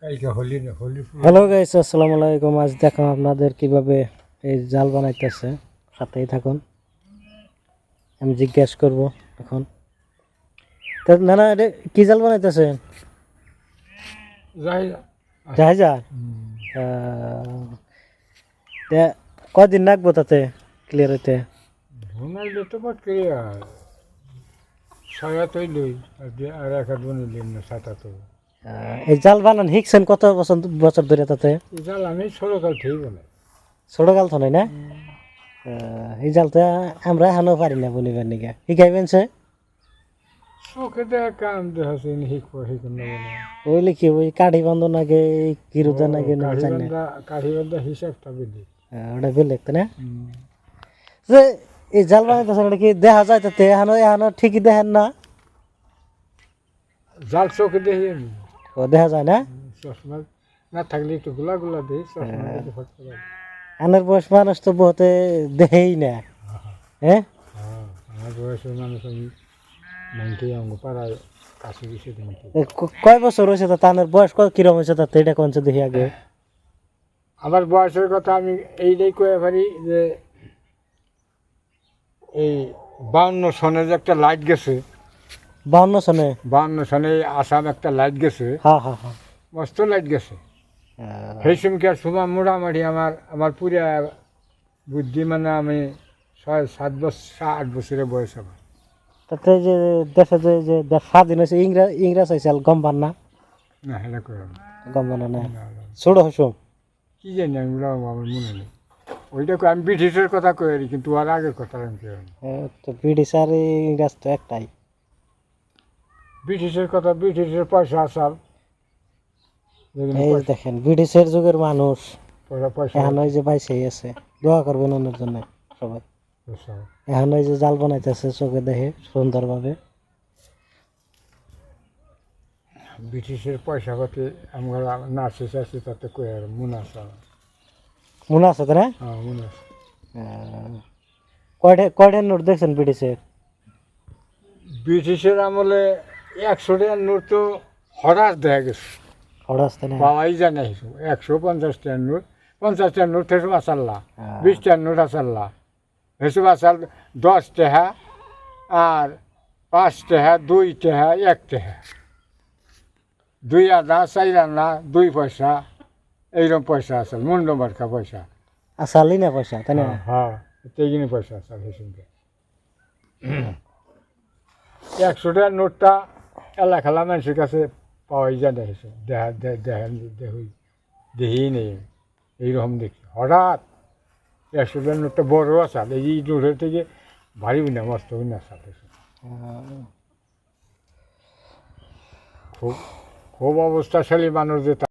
Hello guys, আসসালামু আলাইকুম। আজ দেখাম আপনাদের কিভাবে এই জাল বানাইতেছে, সাথেই থাকুন। আমি জিজ্ঞেস করব এখন। না না, এটা কি জাল বানাইতেছে? জাহাজা। কয়দিন লাগবো তাতে ক্লিয়ার হইতে? এই জাল বানান শিখছেন কত বছর বছর ধরে? তাতে জাল আমি ছোটকাল ঠিক বানাই। ছোটকাল তো নাই না? এই জালটা আমরা এখনো পারি না বলিবার নিকে, শিখাইবেন সে? চোখে দেখা কাম দেখাচ্ছে শিখবো শিখুন না ওই লিখি ওই কাঠি বান্ধব নাকি কিরুদা নাকি না জানি না। কাঠি বান্ধা হিসাবটা বেশি ওটা বেলেগ তাই না? যে এই জাল বানাইতেছেন এটা কি দেখা যায় তাতে? এখনো এখনো ঠিকই দেখেন না? জাল চোখে দেখি আমি। ও দেখা যায় না? চশমা না থাকলে একটু গোলা গোলা দিই, চশমা দেখে ফটকে যায়। আনার বয়স মানুষ তো বহুতে দেখেই না। হ্যাঁ, আমার বয়সের মানুষ আমি নাইনটি অঙ্গ পাড়ায় কাছে গেছে নাইনটি। কয় বছর হয়েছে তা? আনার বয়স কিরম হয়েছে তাতে? এটা কোন দেখি আগে। আমার বয়সের কথা আমি এইটাই কয়ে পারি যে এই 52 সনে যে একটা লাইট গেছে, 52 সনে? 52 সনে আসাম একটা লাইট গেছে। হ্যাঁ হ্যাঁ হ্যাঁ, মস্ত লাইট গেছে। সেই সময়কার সময় মোটামুটি আমার পুরা বুদ্ধি মানে আমি 6-7 বছর 8 বছরের বয়স আমার। তাতে যে দেশে যে দেশ স্বাধীন হয়েছে, ইংরেজ আইসাল গম পান না? না হেলা করে গম পান না? ছোট হইস কি জানি আমি আমার মনে নেই। ওইটা আমি ব্রিটিশের কথা কই, কিন্তু আর আগের কথা আমি কই। তো ব্রিটিশ আর ইংরেজ তো একটাই। ব্রিটিশের কথা, ব্রিটিশের পয়সা আসাল। এই দেখেন ব্রিটিশের যুগের মানুষ পয়সা এখন ওই যে বাইসেই আছে। দোয়া করবেন ওনার জন্য সবাই। এখন ওই যে জাল বানাইতেছে চোখে দেখে সুন্দরভাবে। ব্রিটিশের পয়সা পাতি আমরা নাচে চাচ্ছি তাতে কই আর মনে আছে। মনে আছে তাই না? হ্যাঁ মনে আছে। কয়টা নোট দেখছেন ব্রিটিশের? ব্রিটিশের আমলে 100 টাকার নোট তো হঠাৎ দেখা গেছে, হঠাৎ তাই না? পাওয়াই যায় না। 150 টাকার নোট, 50 টাকার নোট হেসব আসাল্লা, 20 টাকার নোট আসাল্লা, হেসব আসাল 10 টাকা আর 5 টাকা, 2 টাকা, 1 টাকা, 2 আনা, 4 আনা, 2 পয়সা, এইরকম পয়সা আসাল, মুন্ড মার্কা পয়সা। আসালি না পয়সা তাই না? হ্যাঁ তেগিনি পয়সা আসাল হেসুনকে। 100 টাকার নোটটা এলাকালা মানুষের কাছে পাওয়াই যায় না। হেসে দেখি নেই এইরকম দেখি হঠাৎ 100 টাকার নোটটা বড় আসাল, এই নোটের থেকে ভারী না মস্ত না আসাল। খুব খুব অবস্থাশালী মানুষ যে